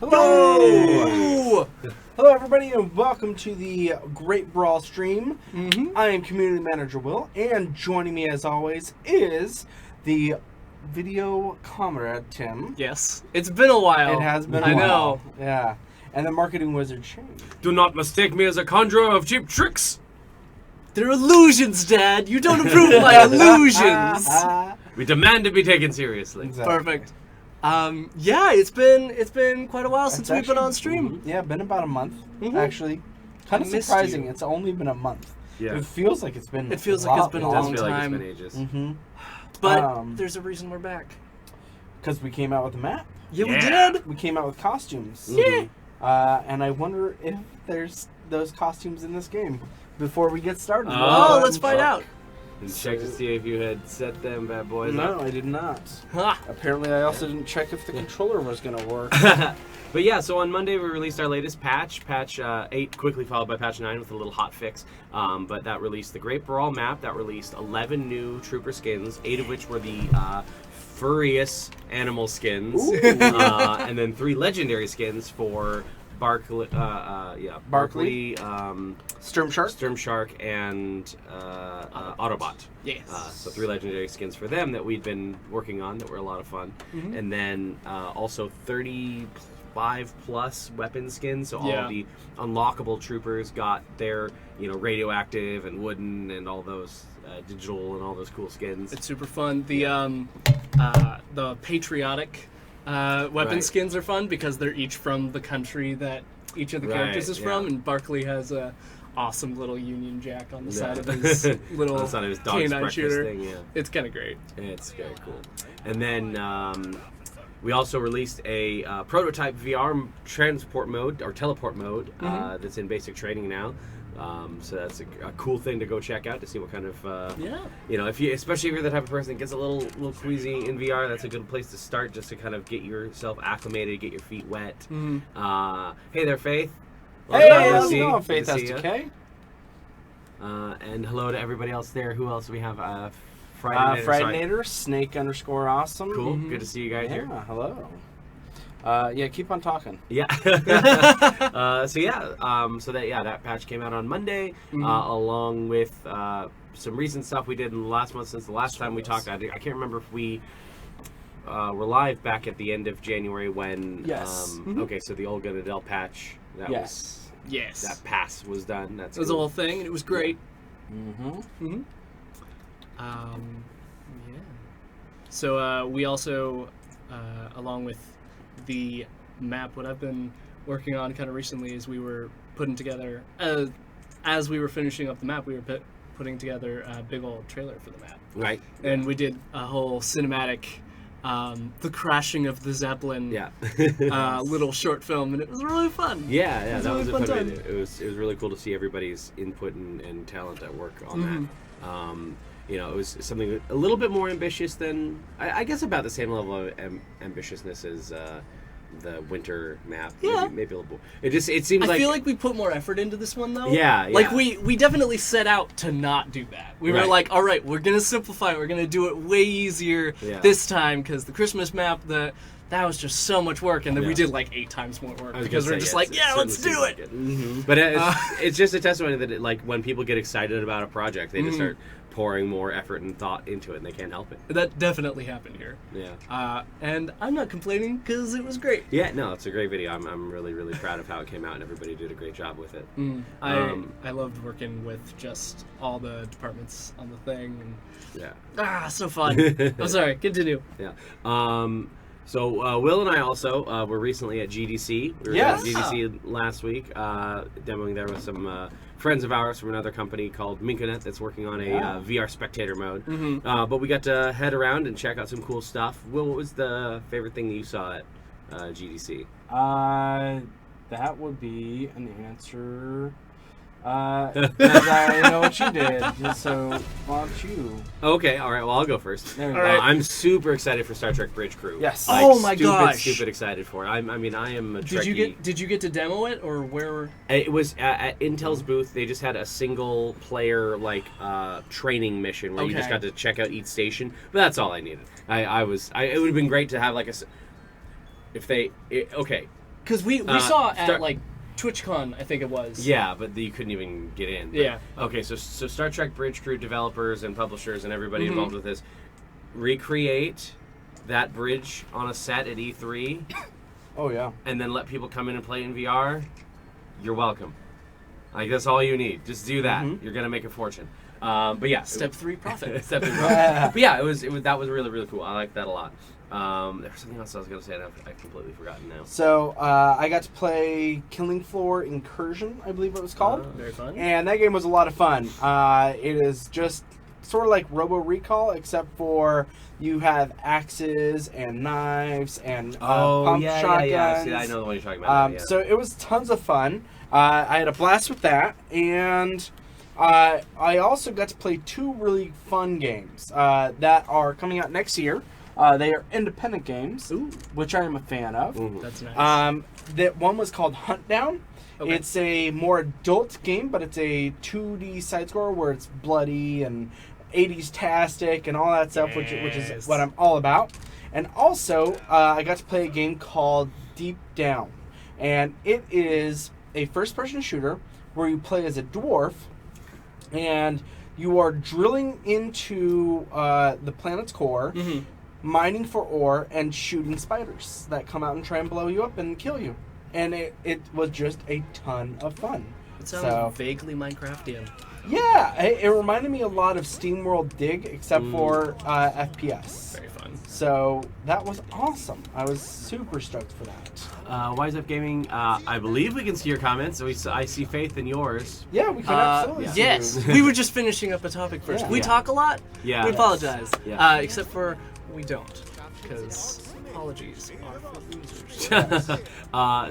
Hello! Hello, everybody, and welcome to the Great Brawl stream. I am Community Manager Will, and joining me, as always, is the video comrade, Tim. Yes. It's been a while. It has been a while. I know. Yeah. And the marketing wizard, Shane. Do not mistake me as a conjurer of cheap tricks. They're illusions, Dad. You don't approve of my illusions. We demand to be taken seriously. Exactly. Perfect. Yeah, it's been quite a while since we've been on stream. Yeah, been about a month, Mhm. actually. Kind of I missed surprising. you. It's only been a month. Yeah. It feels like it's been It feels a like it's lot been a It does long feel like time. it's been ages. Mm-hmm. But there's a reason we're back. Because we came out with a map. Yeah, we Yeah. did. We came out with costumes. Yeah. And I wonder if there's those costumes in this game before we get started. Oh, let's find out. And check to see if you had set them bad boys No, up. I did not. Ha. Apparently, I also didn't check if the controller was going to work. But yeah, so on Monday we released our latest patch 8, quickly followed by patch 9 with a little hot fix. But that released the Great BRAWL map. That released 11 new trooper skins, 8 of which were the furriest animal skins, and then 3 legendary skins for Barkley, Sturmshark, and Autobot. Yes. So 3 legendary skins for them that we'd been working on that were a lot of fun. Mhm. And then also 35 plus weapon skins, so all Yeah. of the unlockable troopers got their, radioactive and wooden and all those digital and all those cool skins. It's super fun. The patriotic weapon Right. skins are fun because they're each from the country that each of the Right, characters is yeah. from, and Barkley has a awesome little Union Jack on the side Yeah. of his little On the side of his dog's canine breakfast shooter. thing, yeah. It's kind of great. It's very cool. And then we also released a prototype VR transport mode or teleport mode that's in basic training now. So that's a cool thing to go check out to see what kind of especially if you're the type of person that gets a little queasy in VR, that's a good place to start just to kind of get yourself acclimated, get your feet wet. Hey there, Faith. Hey, Welcome, how's it Lucy. going, Good Faith to see ya. SDK? And hello to everybody else there. Who else do we have? Friday Friday Snake _awesome. Cool. Good to see you guys Yeah, here. hello. Keep on talking. Yeah. That patch came out on Monday, along with some recent stuff we did in the last month since the last time we talked. I can't remember if we were live back at the end of January when. Yes. Okay, so the Olga Nadell patch. Yes. That pass was done. That's It was a whole thing, and it was great. Mm-hmm. Yeah. So we also, along with the map, what I've been working on kind of recently is we were putting together, as we were finishing up the map, we were putting together a big old trailer for the map. Right. And we did a whole cinematic, the crashing of the Zeppelin, little short film, and it was really fun. Yeah, that was a really fun fun video. It was really cool to see everybody's input and talent at work on that. It was something a little bit more ambitious than, I guess, about the same level of ambitiousness as the winter map. Yeah. Maybe a little more. It seems like... I feel like we put more effort into this one, though. Yeah. Like, we definitely set out to not do that. We were like, all right, we're going to simplify it. We're going to do it way easier this time, because the Christmas map, that was just so much work, and then we did, 8 times more work, because we're just let's do it! But it's just a testimony that, when people get excited about a project, they just start pouring more effort and thought into it, and they can't help it. That definitely happened here. Yeah. And I'm not complaining, because it was great. Yeah, no, it's a great video. I'm really, really proud of how it came out, and everybody did a great job with it. I loved working with just all the departments on the thing. And, so fun. I'm sorry, continue. Yeah. So Will and I also were recently at GDC. We were Yes. at GDC last week, demoing there with some friends of ours from another company called Minkonet that's working on a VR spectator mode. But we got to head around and check out some cool stuff. Will, what was the favorite thing that you saw at GDC? That would be an answer. Because I know what you did. So why don't you? Okay, all right. Well, I'll go first. There we All go. right. I'm super excited for Star Trek Bridge Crew. Yes. Oh my gosh. Stupid excited for it. I am a Trekkie. Did you get to demo it, or where? It was at Intel's booth. They just had a single player training mission where you just got to check out each station. But that's all I needed. It would have been great to have because we saw at like TwitchCon, I think it was. Yeah, but you couldn't even get in. But, Yeah. Okay, so Star Trek Bridge Crew developers and publishers and everybody involved with this recreate that bridge on a set at E3. Oh yeah. And then let people come in and play in VR. You're welcome. Like that's all you need. Just do that. You're gonna make a fortune. But yeah. Step 3 profit. Step 3 profit. But yeah, it was that was really really cool. I liked that a lot. There was something else I was gonna say and I've completely forgotten now. So I got to play Killing Floor Incursion, I believe it was called. Very fun. And that game was a lot of fun. It is just sort of like Robo Recall, except for you have axes and knives and pump shotguns. Yeah. See, I know the one you're talking about. So it was tons of fun. I had a blast with that, and I also got to play 2 really fun games that are coming out next year. They are independent games, which I am a fan of. That's nice. That one was called Hunt Down. Okay. It's a more adult game, but it's a 2D side scroller where it's bloody and 80s-tastic and all that stuff, which is what I'm all about. And also, I got to play a game called Deep Down, and it is a first-person shooter where you play as a dwarf, and you are drilling into the planet's core, mining for ore, and shooting spiders that come out and try and blow you up and kill you. And it was just a ton of fun. It sounds vaguely Minecraftian. Yeah, it reminded me a lot of SteamWorld Dig, except for FPS. Very fun. So that was awesome. I was super stoked for that. Wise Up Gaming, I believe we can see your comments. So I see faith in yours. Yeah, we can absolutely see Yes, you. we were just finishing up a topic first. Yeah. We talk a lot. Yeah. We apologize. Yeah. Except for we don't, because apologies are for losers.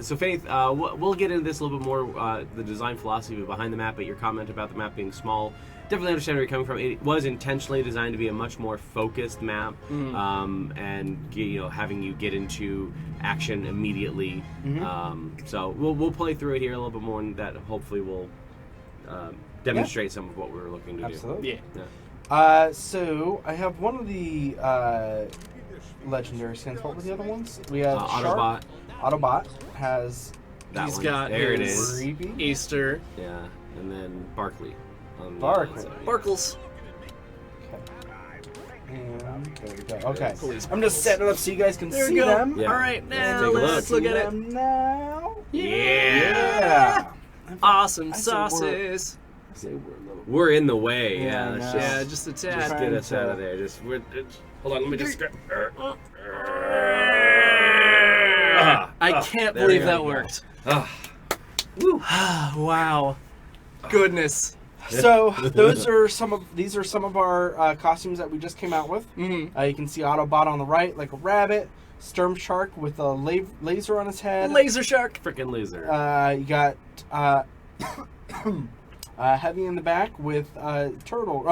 So Faith, we'll get into this a little bit more, the design philosophy behind the map, but your comment about the map being small, definitely understand where you're coming from. It was intentionally designed to be a much more focused map, and having you get into action immediately. So we'll play through it here a little bit more, and that hopefully will demonstrate some of what we were looking to do. Absolutely. Yeah. So I have one of the legendary skins. What were the other ones? We had Autobot. Autobot has. That He's one. got there it his is. Creepy. Easter. Yeah, and then Barkley. On the Barkley. outside. Barkles. And there we go. Okay. Police I'm just setting it up so you guys can There see we go. them. Yeah. All right, now take a let's look. look at it. Them now. Yeah. Awesome I say sauces. I say we're a little. We're in the way. Yeah, let's I know. Yeah, just just a tad. get Trying us to- out of there. Hold on, let me just grab. I can't there believe we that go. worked. Woo. Wow. Goodness. So these are some of our costumes that we just came out with. Mm-hmm. You can see Autobot on the right, like a rabbit. Sturm Shark with a laser on his head. Laser shark. Freaking loser. You got Heavy in the back with Turtle.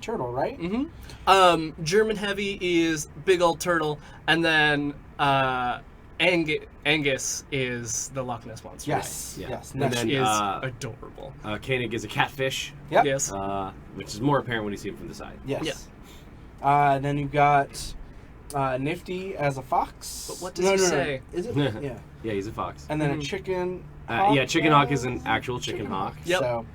Turtle, right? Mm-hmm. German Heavy is big old turtle, and then Angus is the Loch Ness monster. Yes. Yeah. Yes. And Next. then, Which is uh, adorable. Koenig is a catfish, Yep. Yes. which is more apparent when you see him from the side. Yes. Then you got Nifty as a fox. But what does he say? Is it? Yeah. Yeah, he's a fox. And then a Mhm. chicken. Yeah, Chicken Hawk is an actual chicken hawk. Yep. So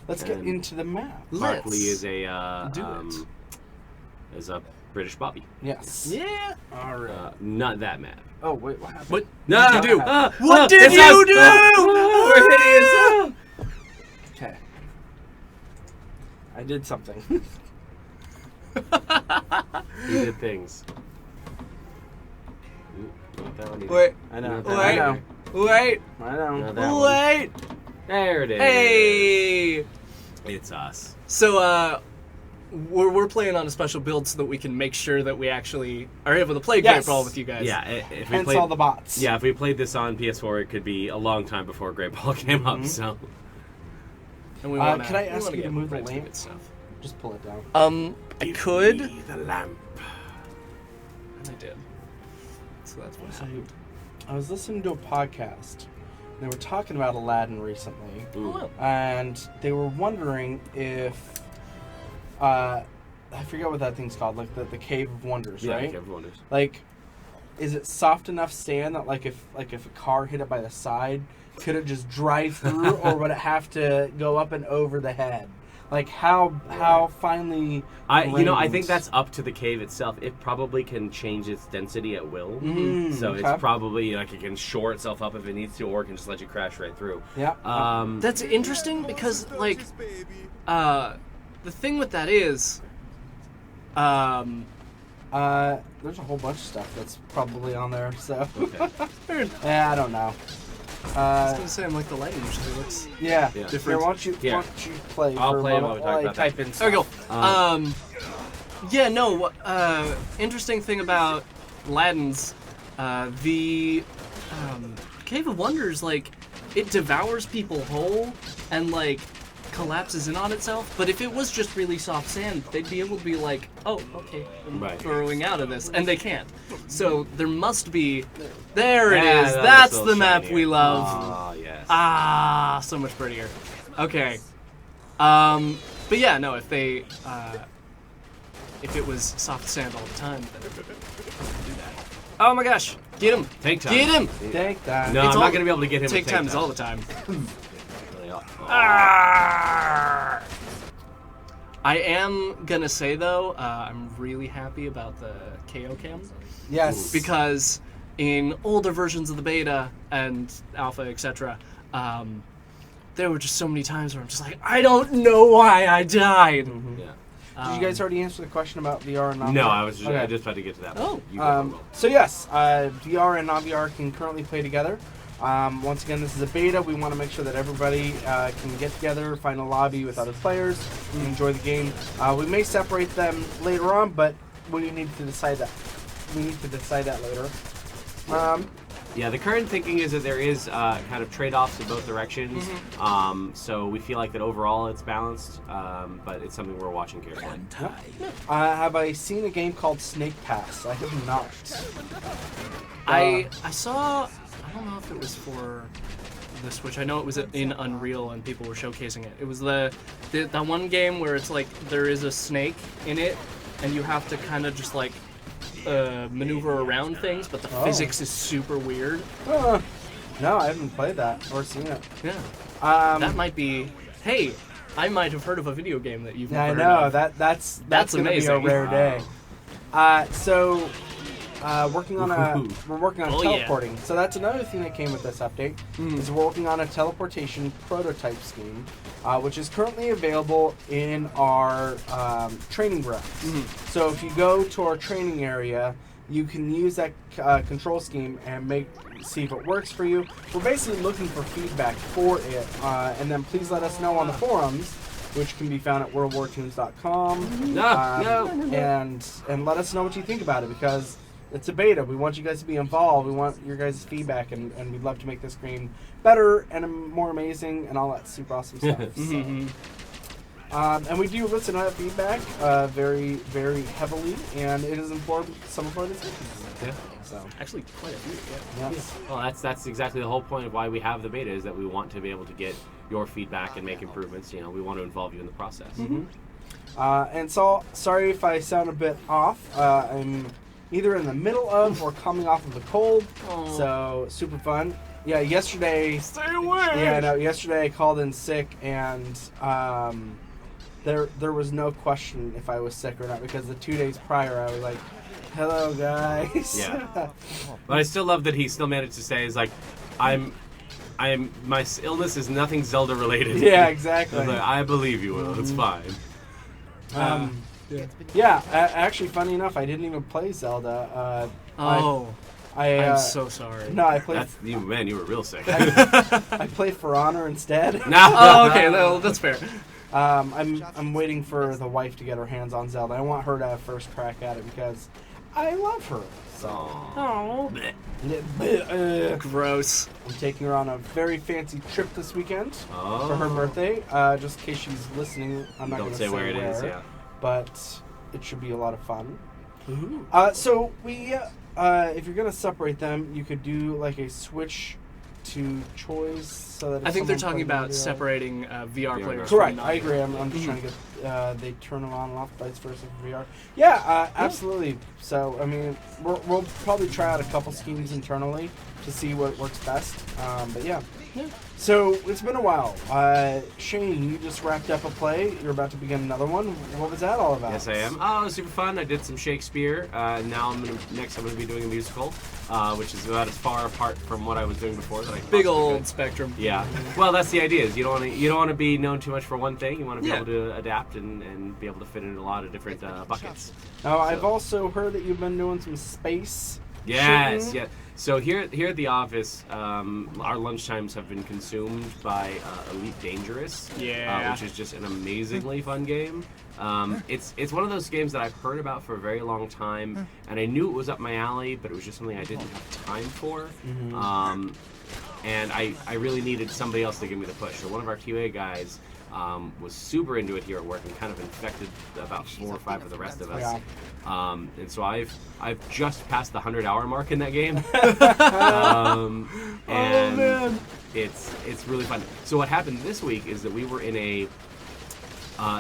let's get And- into the map. Barkley Let's is a do it. is a British Bobby. Yes. Yeah. All right. Not that mad. Oh wait, what happened? What No, did you do? Ah, What ah, did it's you us. do? Ah, we're hideous. Okay. I did something. He did things. Ooh, not that one either. Wait. I know. Not that I Wait. know. either. Wait. I know. Not that one. Wait. There it is. Hey. It's us. So we're playing on a special build so that we can make sure that we actually are able to play Yes. Great Brawl with you guys. Yeah, if we Hence played, all the bots. yeah, if we played this on PS4, it could be a long time before Great Ball came up. So And we wanna, can I we ask wanna you to get move the right to lamp? good stuff. Just pull it down. I could. Give me the lamp. And I did. So that's what So, happened. I was listening to a podcast. They were talking about Aladdin recently, Ooh. Oh, and they were wondering if I forget what that thing's called, like the Cave of Wonders, Yeah, right? Cave of Wonders. Like, is it soft enough sand that like if a car hit it by the side, could it just drive through, or would it have to go up and over the head? Like how finely I grained? think that's up to the cave itself. It probably can change its density at will. So okay. it's probably like it can shore itself up if it needs to, or it can just let you crash right through. Yeah. That's interesting because, like, the thing with that is, there's a whole bunch of stuff that's probably on there. So Okay. yeah, I don't know. I was gonna say, I'm like, the lighting usually looks Yeah. Yeah. Here, why don't you play? I'll for a play it moment while we talk I about that. type in There we go. stuff. Yeah, no. Interesting thing about Aladdin's, the Cave of Wonders, like, it devours people whole and like collapses in on itself. But if it was just really soft sand, they'd be able to be like, oh, okay, I'm Right. throwing out of this, and they can't. So there must be. There it Yeah, is. that That's looks a the little map shinier. we love. Ah, yes. Ah, so much prettier. Okay. But yeah, no, if they, if it was soft sand all the time, then it would do that. Oh my gosh, get him! Take time. Get him! Take that. No, It's I'm all- not going to be able to get him Take to times that. all the time. Oh. Ah! I am gonna say though, I'm really happy about the KO cam Yes. because in older versions of the beta and alpha, etc., there were just so many times where I'm just like, I don't know why I died. Yeah. Did you guys already answer the question about VR and non-VR? No, I was just, Okay. I just about to get to that. Oh. One. You go, Will. So yes, VR and non-VR can currently play together. Once again, this is a beta. We want to make sure that everybody can get together, find a lobby with other players, and enjoy the game. We may separate them later on, but we need to decide that. We need to decide that later. Yeah, the current thinking is that there is kind of trade-offs in both directions. So we feel like that overall it's balanced, but it's something we're watching carefully. Have I seen a game called Snake Pass? I have not. I saw, I don't know if it was for the Switch. I know it was in Unreal and people were showcasing it. It was that one game where it's like there is a snake in it and you have to kind of just like maneuver around things, but the physics is super weird. No, I haven't played that or seen it. Yeah. That might be, hey, I might have heard of a video game that you've Yeah, I never know. heard of. That's gonna amazing. be a rare day. So working on Woohoo. we're working on Oh, yeah. teleporting. So that's another thing that came with this update. Is we're working on a teleportation prototype scheme, which is currently available in our training grounds. So if you go to our training area, you can use that control scheme and see if it works for you. We're basically looking for feedback for it, and then please let us know on the forums, which can be found at worldwartoons.com. And let us know what you think about it, because it's a beta. We want you guys to be involved. We want your guys' feedback, and we'd love to make this game better and more amazing and all that super awesome stuff. And we do listen to that feedback very, very heavily, and it has informed some of our decisions. Yeah. So, Actually, quite a few, yeah. yes. Well, that's exactly the whole point of why we have the beta, is that we want to be able to get your feedback and make improvements. You know, we want to involve you in the process. And so, sorry if I sound a bit off. I'm either in the middle of or coming off of a cold, so super fun. Yeah, yesterday. Stay away! Yeah, no. Yesterday I called in sick, and there was no question if I was sick or not, because the 2 days prior I was like, "Hello, guys." Yeah. But I still love that he still managed to say, is like, my illness is nothing Zelda related. Yeah, exactly. I was like, I believe you, Will. It's fine. Yeah. Actually, funny enough, I didn't even play Zelda. I'm so sorry. No, I played. That's you, man. You were real sick. I played For Honor instead. Oh, okay, no, that's fair. I'm waiting for the wife to get her hands on Zelda. I want her to have first crack at it because I love her. So Oh, gross. I'm taking her on a very fancy trip this weekend for her Oh. birthday. Just in case she's listening, I'm not going Don't to say where it is. Yeah. But it should be a lot of fun. So we, if you're going to separate them, you could do like a Switch to choice so that if I think they're someone talking plays about video- separating VR players. Correct. From I agree. I'm non-VR. just trying to get they turn them on and off, vice versa for VR. Yeah, absolutely. So I mean, we'll probably try out a couple schemes internally to see what works best. But yeah. So it's been a while. Shane, you just wrapped up a play. You're about to begin another one. What was that all about? Yes, I am. Oh, it was super fun. I did some Shakespeare. Now I'm gonna be doing a musical, which is about as far apart from what I was doing before that I Big possibly old could. spectrum. Yeah. Well, that's the idea. Is you don't want to be known too much for one thing. You want to be Yeah. able to adapt and be able to fit in a lot of different buckets. Now, I've also heard that you've been doing some space. Yes, shooting. yeah. So here at the office, our lunchtimes have been consumed by Elite Dangerous, Yeah. which is just an amazingly fun game. It's one of those games that I've heard about for a very long time, and I knew it was up my alley, but it was just something I didn't have time for. And I really needed somebody else to give me the push. So one of our QA guys was super into it here at work and kind of infected about 4 or 5 of the rest of us. Yeah. And so I've just passed the 100-hour mark in that game. And man. it's really fun. So what happened this week is that we were in a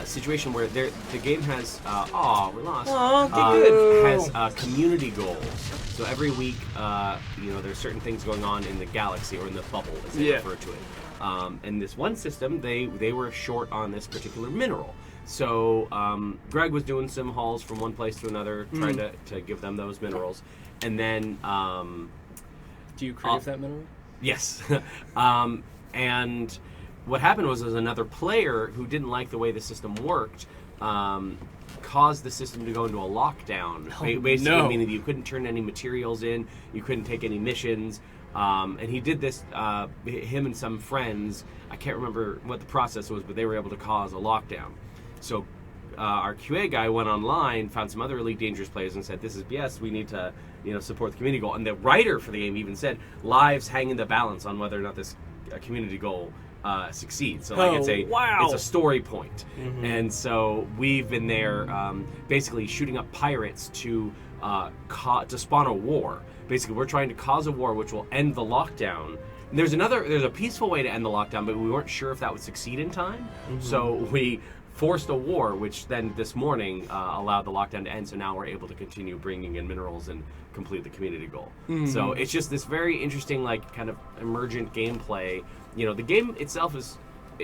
situation where the game has we lost. Has community goals. So every week, there's certain things going on in the galaxy or in the bubble, as they refer to it. And this one system, they were short on this particular mineral. So Greg was doing some hauls from one place to another, trying to give them those minerals. And then... Do you crave that mineral? Yes. And what happened was another player who didn't like the way the system worked caused the system to go into a lockdown. Basically meaning that you couldn't turn any materials in, you couldn't take any missions. And he did this, him and some friends, I can't remember what the process was, but they were able to cause a lockdown. So our QA guy went online, found some other Elite Dangerous players and said, this is BS, we need to support the community goal. And the writer for the game even said, lives hang in the balance on whether or not this community goal succeeds. So it's a story point. And so we've been there basically shooting up pirates to spawn a war. Basically, we're trying to cause a war which will end the lockdown. And there's a peaceful way to end the lockdown, but we weren't sure if that would succeed in time. So we forced a war, which then this morning allowed the lockdown to end. So now we're able to continue bringing in minerals and complete the community goal. So it's just this very interesting, kind of emergent gameplay. The game itself is,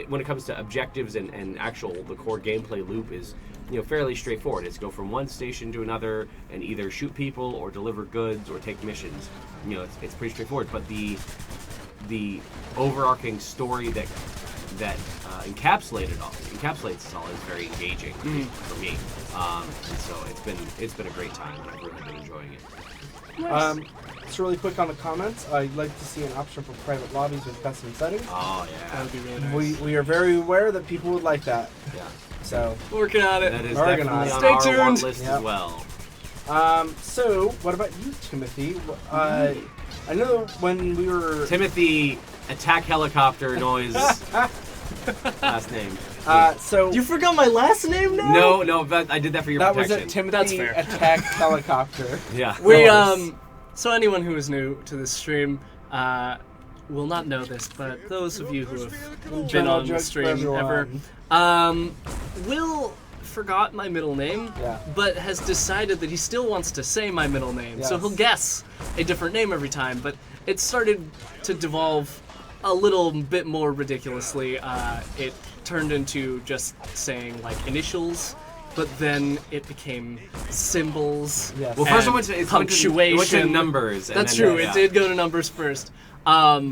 when it comes to objectives and the core gameplay loop is, fairly straightforward. It's go from one station to another and either shoot people or deliver goods or take missions. It's pretty straightforward. But the overarching story that encapsulates it all is very engaging for me. And so it's been a great time, and I've really been enjoying it. Nice. Just really quick on the comments. I'd like to see an option for private lobbies with custom settings. Oh yeah, That would be really nice. We are very aware that people would like that. yeah. So, Working on it. That is Organized. definitely on Stay our want tuned. list Yep. as well. so what about you, Timothy? I know when we were Timothy, attack helicopter noise. Last name. so You forgot my last name now? No, but I did that for your that was protection. a Timothy That's fair. attack helicopter. Yeah. We Nice. So anyone who is new to this stream will not know this, but those of you who have been General on the jokes for stream ever, everyone. Will forgot my middle name, Yeah. but has decided that he still wants to say my middle name, so Yes. he'll guess a different name every time. But it started to devolve a little bit more ridiculously. It turned into just saying initials. But then it became symbols. Yes. Well, first and it went to punctuation. It went to numbers. And That's then, true. yeah. It did go to numbers first. But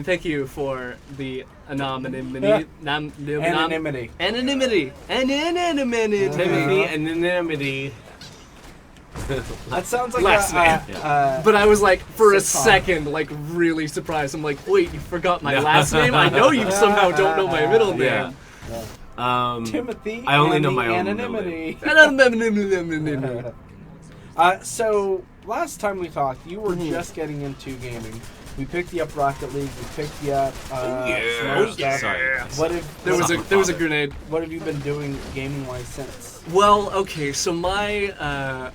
thank you for the anonymity. Anonymity. Anonymity. Anonymity. Timothy anonymity. That sounds like Last name. But I was for a Sitcom. second, really surprised. I'm wait, you forgot my last name? I know you somehow don't know my middle name. Yeah. Timothy. I only and know the my own anonymity. Anonymity. So last time we talked, you were just getting into gaming. We picked you up Rocket League. We picked you up some other stuff. Sorry. What if There was a grenade. What have you been doing gaming wise since? Well, okay, so my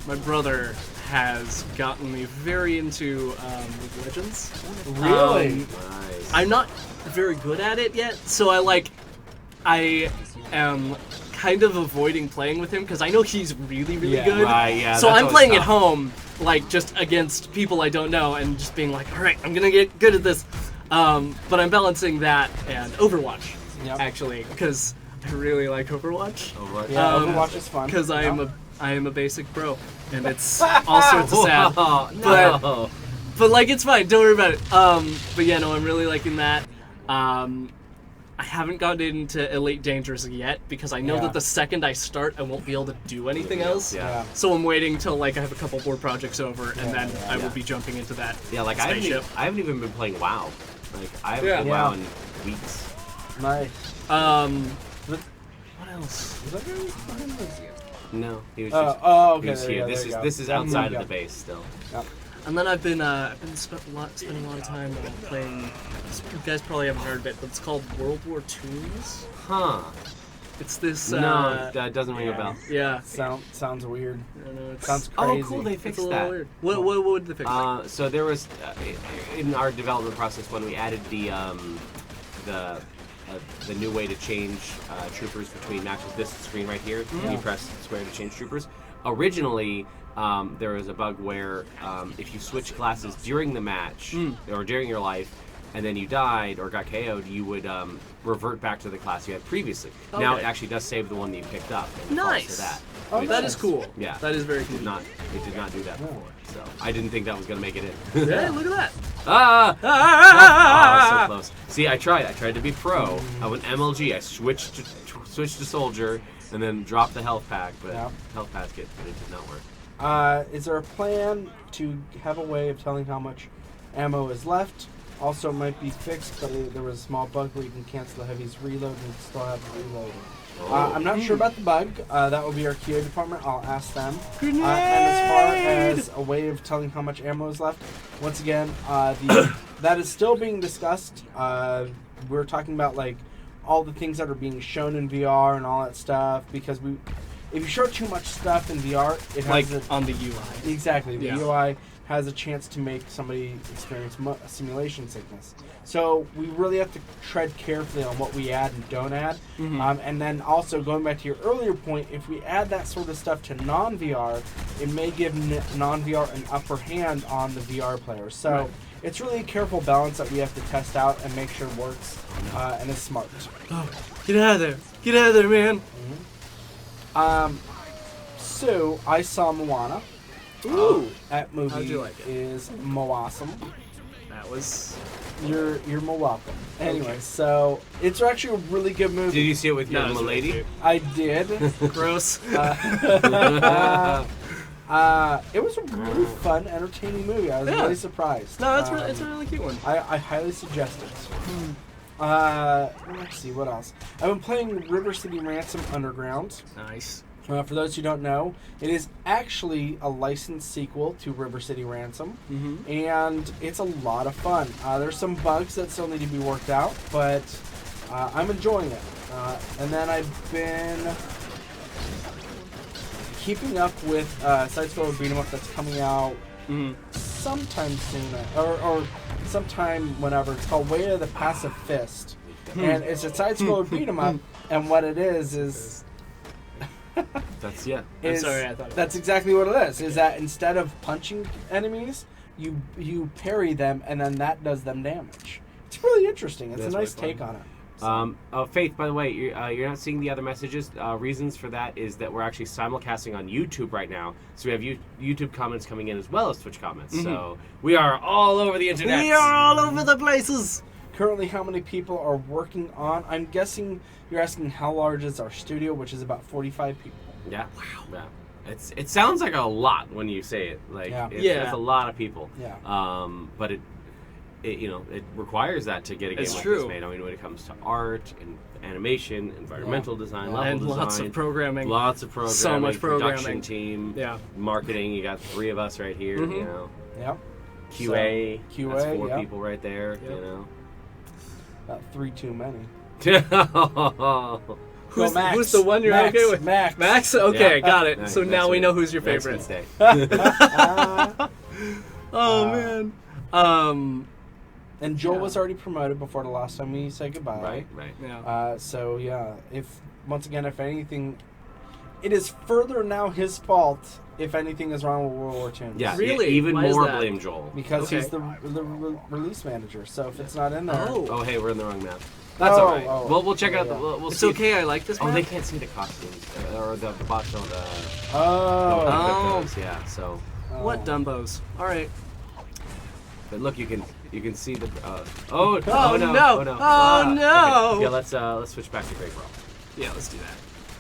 my brother has gotten me very into League of Legends. Really? Nice. I'm not very good at it yet, so I am kind of avoiding playing with him because I know he's really, really Yeah. good. Right, yeah, So that's I'm always playing tough. at home, like just against people I don't know, and just being like, all right, I'm gonna get good at this. But I'm balancing that and Overwatch, Yep. actually, because I really like Overwatch. Overwatch. Yeah, Um, Overwatch is fun. Because I Yeah. am a basic bro, and it's all sorts of sad. Whoa, But- no. But like it's fine, don't worry about it. But yeah, no, I'm really liking that. I haven't gotten into Elite Dangerous yet because I know Yeah. that the second I start, I won't be able to do anything else. Yeah. So I'm waiting till like I have a couple more projects over, and then Yeah, I will yeah. be jumping into that. Yeah, like I spaceship. haven't even been playing WoW. Like I haven't Yeah. played WoW in weeks. Nice. What else? Is that really fucking Lucy? No, he was just. Oh, okay. He was there you here. go, This there is you go. this is Yep, outside yep, of the base still. yep. And then I've been spending a lot of time playing. You guys probably haven't heard of it, but it's called World War Toons. Huh? It's this. No, that doesn't ring a yeah. bell. Yeah. Sounds weird. I don't know, it's, Sounds Oh, crazy. cool! They it's a fixed little that. weird. What would they fix? So there was in our development process when we added the new way to change troopers between matches. This screen right here, you press square to change troopers. Originally, there was a bug where if you switch classes during the match or during your life, and then you died or got KO'd, you would revert back to the class you had previously. Now it Okay. actually does save the one that you picked up. And Nice. defaults to that. Oh, which that nice. is cool. Yeah. That is very It cool. did not do that before. So I didn't think that was gonna make it in. Yeah, look at that. Ah! Oh, so close. See, I tried to be pro. I went MLG. I switched to soldier, and then dropped the health pack, but Yeah. health pack it did not work. Is there a plan to have a way of telling how much ammo is left? Also, it might be fixed, but there was a small bug where you can cancel the heavy's reload and still have the reload. I'm not sure about the bug. That will be our QA department. I'll ask them. And as far as a way of telling how much ammo is left, once again, that is still being discussed. We're talking about like all the things that are being shown in VR and all that stuff because if you show too much stuff in VR, it Like has on the UI. exactly the Yeah. UI has a chance to make somebody experience simulation sickness. So we really have to tread carefully on what we add and don't add. And then also going back to your earlier point, if we add that sort of stuff to non-VR, it may give non-VR an upper hand on the VR player. So Right. it's really a careful balance that we have to test out and make sure works and is smart. Oh, get out of there! Get out of there, man! So I saw Moana. Ooh, That movie How'd you like it? is Mo-awesome. that was. You're more welcome. Anyway, so it's actually a really good movie. Did you see it with your No, lady? I did. Gross. It was a really fun, entertaining movie. I was Yeah. really surprised. No, it's a really cute one. I highly suggest it. Let's see, what else? I've been playing River City Ransom Underground. Nice. For those who don't know, it is actually a licensed sequel to River City Ransom, and it's a lot of fun. There's some bugs that still need to be worked out, but I'm enjoying it. And then I've been keeping up with side-scroller beat-em-up that's coming out sometime soon, or sometime whenever. It's called Way of the Passive Fist, and it's a side-scroller beat-em-up, and what it is That's yeah. I'm sorry, I thought it that's exactly what it is. Is that instead of punching enemies, you parry them, and then that does them damage. It's really interesting. It's That's a nice really take on it. Faith, by the way, you're not seeing the other messages. Reasons for that is that we're actually simulcasting on YouTube right now. So we have YouTube comments coming in as well as Twitch comments. So we are all over the internet. We are all over the places. Currently, how many people are working on? I'm guessing you're asking how large is our studio, which is about 45 people. Yeah. Wow. Yeah. It sounds like a lot when you say it. Like Yeah. it's a lot of people. Yeah. But it requires that to get a game It's like true. this made. I mean, when it comes to art and animation, environmental design, level And design, lots of programming. lots of programming, So much production programming. team, Yeah. marketing. You got 3 of us right here. You know, Yep. QA. So, QA, that's 4 yeah. people right there. Yep. You About 3 too many. know. Max. Who's the one you're Max, okay with? Max. Max? Okay, Yeah. got it. Nice, So that's now we right. know who's your Max favorite. can stay. Oh man. And Joel Yeah. was already promoted before the last time we said goodbye. Right. Yeah. So yeah, if anything, it is further now his fault if anything is wrong with World War Toons. Yeah, Really? even Why is more that? blame Joel. Because Okay. he's the release manager. So if it's not in there, Oh, hey, we're in the wrong map. That's Oh, all right. oh. We'll check out Yeah. the. We'll It's see. okay. I like this Oh, map. they can't see the costumes or the bots don't. Oh. Don't equip Oh. those, yeah. So, What Dumbos? All right. but look, you can see the. Oh, Oh no. no! Oh no! Oh, no. Okay. Yeah, let's switch back to Great Brawl. Yeah, let's do that.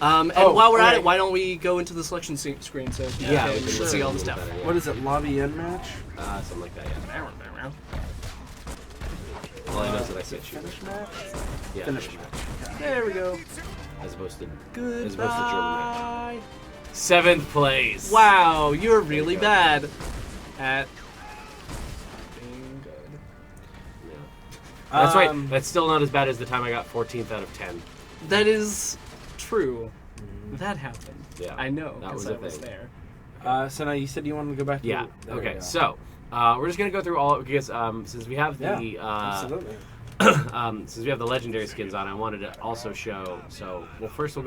And Oh, while we're at alright. it, why don't we go into the selection screen so you Yeah, can we can see all the a stuff. little better, yeah. What is it? Lobby in match? Something like that. Yeah. All I know is that I said shooter. Finish match? Yeah. Finish match. There we go. As opposed to Goodbye. as opposed to German match. 7th place. Wow, you're really you go. bad at being good. Yeah. That's right. Um, That's still not as bad as the time I got 14th out of 10. That is true. That happened. Yeah, I know that because was I a was thing. there. So now you said you wanted to go back to Yeah. there we Okay. go. So we're just gonna go through all because since we have the Absolutely. since we have the legendary skins on, I wanted to also show. So first we'll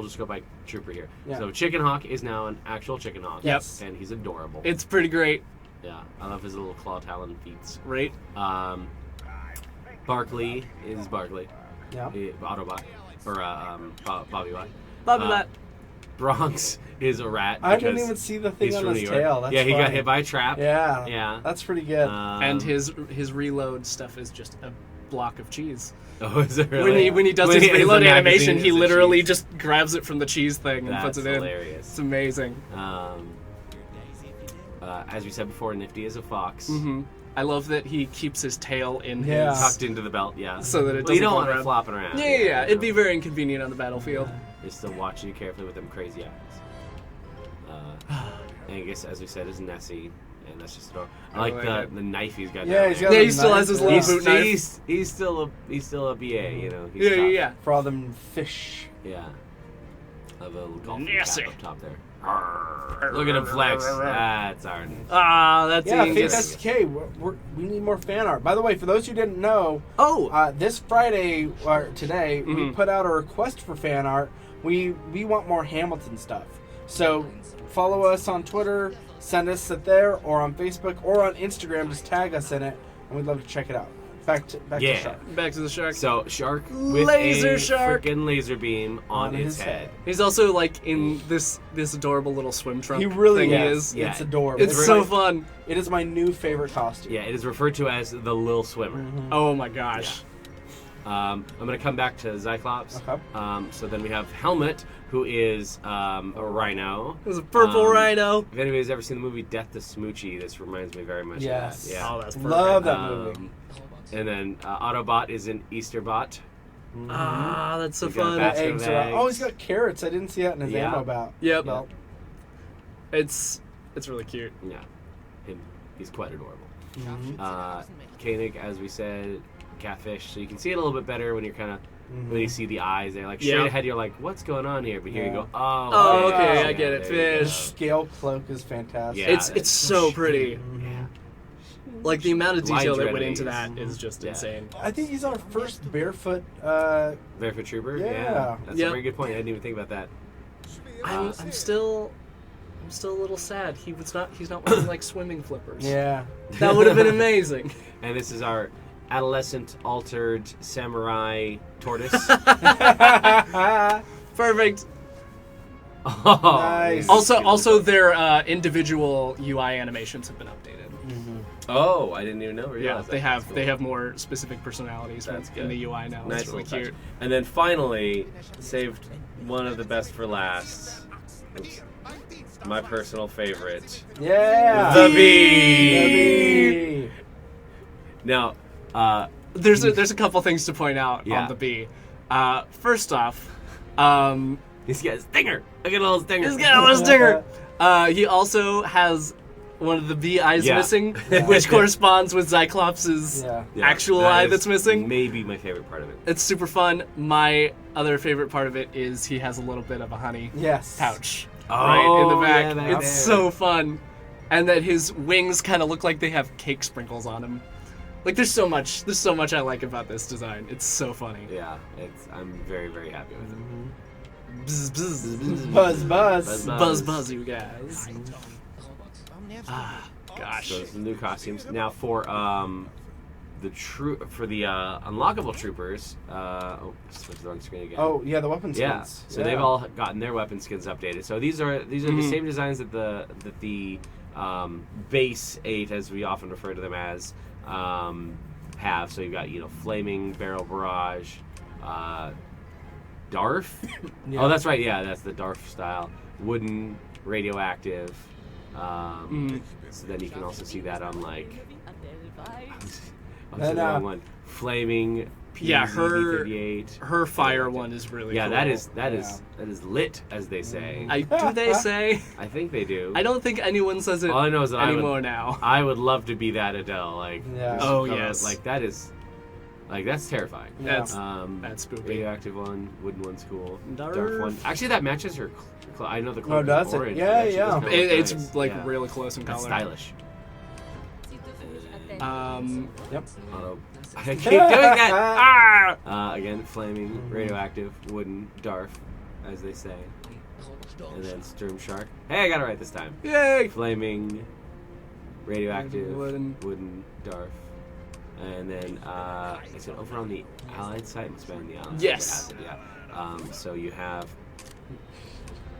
just go by Trooper here. Yeah. So Chicken Hawk is now an actual Chicken Hawk. Yep. And he's adorable. It's pretty great, Yeah. I love his little claw talon feats. right? Barkley is Barkley. Yeah. Autobot or Bobby White. Bobby Bat. Bronx is a rat. I didn't because even see the thing he's on from his New York. tail. That's yeah, he got funny. hit by a trap. Yeah. Yeah. That's pretty good. And his reload stuff is just a block of cheese. Oh, is it really? When he does When his he- reload the animation, magazine he is a literally cheese. just grabs it from the cheese thing and That's puts it in. hilarious. It's amazing. As we said before, Nifty is a fox. Hmm I love that he keeps his tail in Yeah. his... Tucked into the belt, yeah. So that it Well, you doesn't don't fall want it around. flopping around. Yeah. It'd be you know. very inconvenient on the battlefield. They're still watching you carefully with them crazy eyes. And I guess, as we said, is Nessie. And that's just adorable. I like like it. the knife he's got. Yeah, down he's there. got Yeah, a he still knife, has his yeah. little boot knife. He's still a BA, you know. He's Yeah. tough. For all them fish. Yeah. I have a little golf Nessie. cap up top there. Arrgh. Look at him flex. That's our news. Ah, that's Yeah, Angus. Fake SK. We need more fan art. By the way, for those who didn't know, Oh, this Friday or today we Mhm. put out a request for fan art. We want more Hamilton stuff. So follow us on Twitter, send us it there, or on Facebook, or on Instagram. Just tag us in it, and we'd love to check it out. Back to Yeah. Shark. back to the shark. So shark with Laser a shark. freaking laser beam on On his his head. He's also like in this adorable little swim trunk. He really thing is. He Yeah. It's adorable. It's so fun. It is my new favorite costume. Yeah, it is referred to as the Lil Swimmer. Mhm. Oh my gosh. I'm gonna come back to Cyclops. Okay. So then we have Helmet, who is a rhino. There's a purple rhino. If anybody's ever seen the movie Death to Smoochie, this reminds me very much Yes. of that. Yeah. Oh, that's perfect. Love that movie. And then Autobot is an Easter bot. Ah, that's so We got fun. that. Eggs are out. Oh, he's got carrots. I didn't see that in his Yeah. ammo belt. Yep. Belt. It's really cute. Yeah, he's quite adorable. Mhm. Koenig, as we said, catfish. So you can see it a little bit better when you're kind of when you see the eyes. They're like straight Yeah. ahead. You're like, what's going on here? But here you Yeah. go. Oh, Oh, fish. okay, Yeah, I get it. there you go. The Fish. scale cloak is fantastic. Yeah. It's that's- so pretty. Mhm. Yeah. Like the amount of detail that Line went into dreadings. that is just Yeah. insane. I think he's our first barefoot. Barefoot Trooper. Yeah. That's Yep. a very good point. I didn't even think about that. I'm still a little sad. He's not wearing like swimming flippers. Yeah. That would have been amazing. And this is our adolescent altered samurai tortoise. Perfect. Oh, Nice. Also, their individual UI animations have been updated. Oh, I didn't even know. Yeah, they have Cool. they have more specific personalities That's in good. the UI now. Nice It's really little touch. cute. And then finally, saved one of the best for last. Oops. My personal favorite. Yeah. The The bee. bee. Now, There's a couple things to point out Yeah. on the bee. First off, he's got a stinger. Look at all his stingers. he's got a little stinger. He also has one of the B eyes Yeah. missing, Yeah. which corresponds with Cyclops' Yeah. actual that eye is that's missing. Maybe my favorite part of it. It's super fun. My other favorite part of it is he has a little bit of a honey Yes. pouch Oh, right in the back. yeah, back It's there. so fun. And that his wings kind of look like they have cake sprinkles on them. Like there's so much I like about this design. It's so funny. Yeah, I'm very, very happy with it. Bzz, bzz, bzz. Buzz, buzz. Buzz, buzz, you guys. Ah, gosh. So some new costumes now for the unlockable troopers. Switch the wrong screen again. Oh, yeah, the weapon yeah. skins. So they've all gotten their weapon skins updated. So these are the same designs that the base 8, as we often refer to them as, have. So you've got flaming barrel barrage, Darf. Yeah. Oh, that's right. Yeah, that's the Darf style. Wooden, radioactive. So then you can also see that on like. What's the wrong one? Flaming. Yeah, PZ-38. her fire one is really Yeah, cool. that is lit, as they say. Do they say? I think they do. I don't think anyone says it All I know is that anymore now. I would love to be that Adele. Like, Yeah. Oh, come yes. out, like that is, like that's terrifying. Yeah. That's spooky. Radioactive one, wooden one's cool. Darf. Darf one. Actually, that matches her. I know the Oh, cloak does is it? orange. Yeah, but actually yeah. does kinda look It's nice. like Yeah. really close in That's color. stylish. Yep. Auto. I keep doing that. Again, flaming, radioactive, wooden, Darf, as they say. And then Sturm Shark. Hey, I got it right this time. Yay! Flaming, radioactive, Wooden. Darf. And then, is it over on the Allied side? It must be on the Allied side. Yes. It has it, yeah. So you have...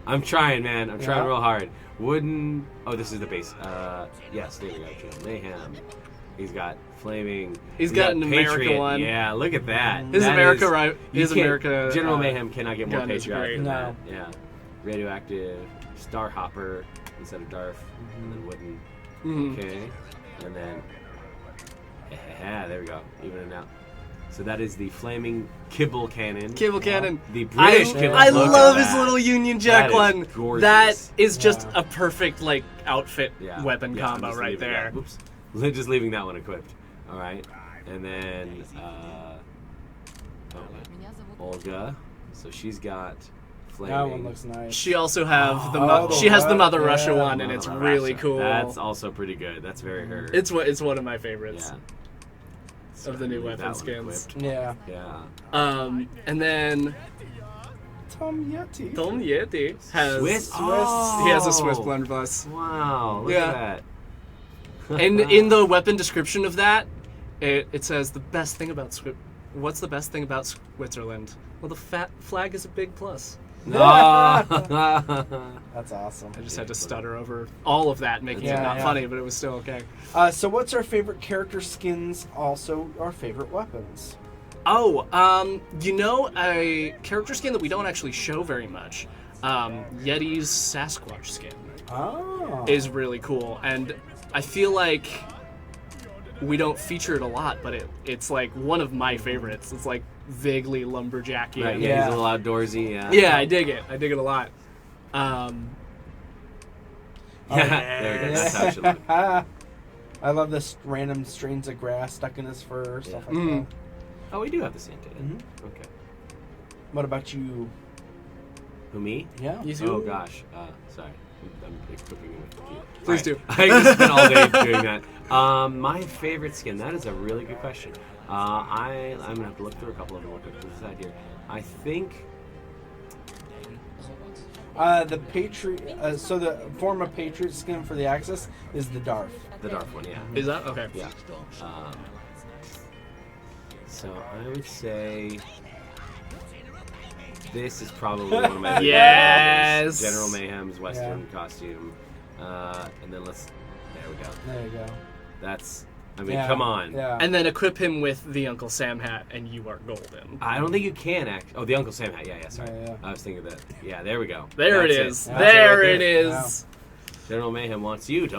I'm trying, man. I'm trying Yeah. real hard. Wooden... Oh, this is the base. Yes, there we go. General Mayhem. He's got flaming. He's got an America Patriot. one. Yeah, look at that. His That America, is- right? you His can't- America. General Mayhem cannot get more gun is patriotic great. than No. that. Yeah. Radioactive, Star Hopper instead of Darf, and then wooden. Mhm. Okay. And then. Yeah, there we go. Even it out. So that is the flaming Kibble Cannon. Cable cannon. The British I- Kibble. I Look at love his that. little Union Jack That is one. gorgeous. That is just Yeah. a perfect like outfit Yeah. weapon Yeah, I'm combo just right leaving there. that- Oops. Just leaving that one equipped. All right. And then Olga. So she's got flaming. That one looks nice. She also have Oh, she has the Mother yeah. Russia one, and it's Mother really Russia. cool. That's also pretty good. That's very her. it's one of my favorites yeah. of the new Leave weapon that one skins. equipped. Yeah. Yeah. And then Tom Yeti. Tom Yeti has Swiss. he has a Swiss blunderbuss. Wow. Look Yeah. at that. And in the weapon description of that, it says the best thing about what's the best thing about Switzerland? Well, the fat flag is a big plus. No. That's awesome. I just had to stutter over all of that, making Yeah, it not yeah. funny, but it was still okay. So what's our favorite character skins? Also, our favorite weapons. Oh, a character skin that we don't actually show very much. Yeti's Sasquatch skin Oh. is really cool, and I feel like we don't feature it a lot, but it's like one of my favorites. It's like vaguely lumberjacky. Right, Yeah. yeah, he's a little outdoorsy. Yeah. Yeah, I dig it. I dig it a lot. Yeah, there we go. That's how it should look. I love this random strains of grass stuck in his fur, stuff like that. Oh, we do have the Santa. Mhm. Okay. What about you? Who, me? Yeah. You too? Oh gosh. Sorry. I'm equipping him with the key. Please do. I just spent all day doing that. My favorite skin. That is a really good question. I'm gonna have to look through a couple of them. Look at this side here. I think. The Patriot. So the form of Patriot skin for the Axis is the Darf. The Dark one, yeah. Is that okay? Yeah. So I would say this is probably one of my Yes! General Mayhem's Western costume. And then there we go. There you go. That's, I mean, Yeah, come on. Yeah. And then equip him with the Uncle Sam hat, and you are golden. I don't think you can Oh, the Uncle Sam hat. Yeah, sorry. Yeah. I was thinking that. Yeah, there we go. There That's it is. That's There it it right is. General Mayhem wants you to.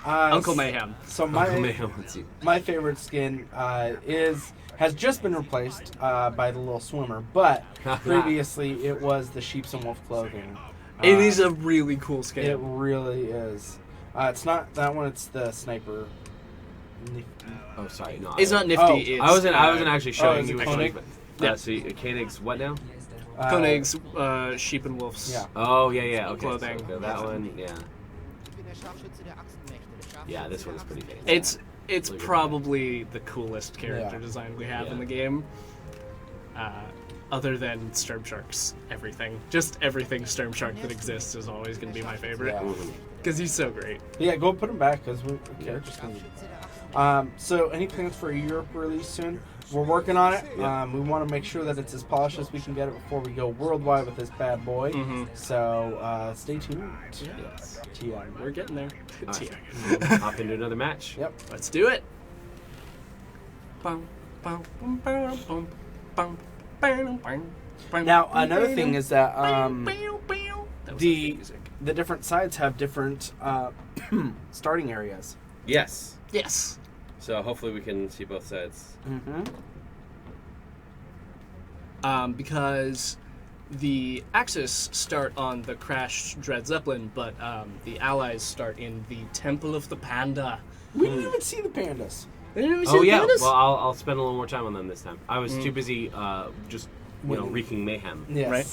Uncle Mayhem. So Uncle Mayhem wants you. my favorite skin has just been replaced by the little swimmer, but previously it was the sheep's and wolf clothing. It is a really cool skin. It really is. It's not that one. It's the sniper. Oh, sorry. No, It's not nifty. It's, I wasn't actually showing is you. it Koenig? Yeah. So Koenig's what now? Koenig's sheep and wolves. Yeah. Oh yeah. Okay. Clothing. So that one. Yeah. Yeah, this one's pretty fancy. It's Look at probably the coolest character Yeah. design we have Yeah. in the game. Other than Sturmshark's everything. Just everything Sturmshark that exists is always going to be my favorite. Yeah. Because he's so great. Yeah, go put them back because we characters need. So, any plans for a Europe release soon? We're working on it. Yeah. We want to make sure that it's as polished as we can get it before we go worldwide with this bad boy. Mhm. So, stay tuned. Yes. TM. We're getting there. All TM. right. Hop into another match. Yep. Let's do it. Bum, bum, bum, bum, bum, bum, bum, bum, bum, Now, another thing is that that was the music. the different sides have different starting areas. Yes. Yes. So hopefully we can see both sides. Mm-hmm. Because the Axis start on the crashed Dread Zeppelin, but the Allies start in the Temple of the Panda. We didn't even see the pandas. They didn't even see Oh the yeah. pandas? Well, I'll spend a little more time on them this time. I was too busy just Winning. wreaking mayhem. Yes. Right.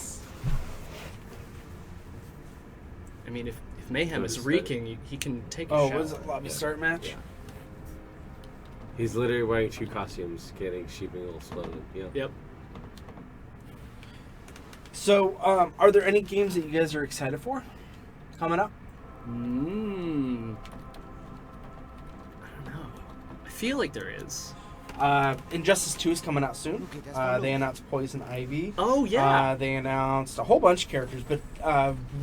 I mean, if Mayhem is wreaking, he can take a Oh, shot. was it lobby start match? Yeah. He's literally wearing 2 costumes, getting sheeping a little exploded. Yeah. Yep. So, are there any games that you guys are excited for coming up? I don't know. I feel like there is. Injustice 2 is coming out soon. They announced Poison Ivy. Oh, yeah. They announced a whole bunch of characters, but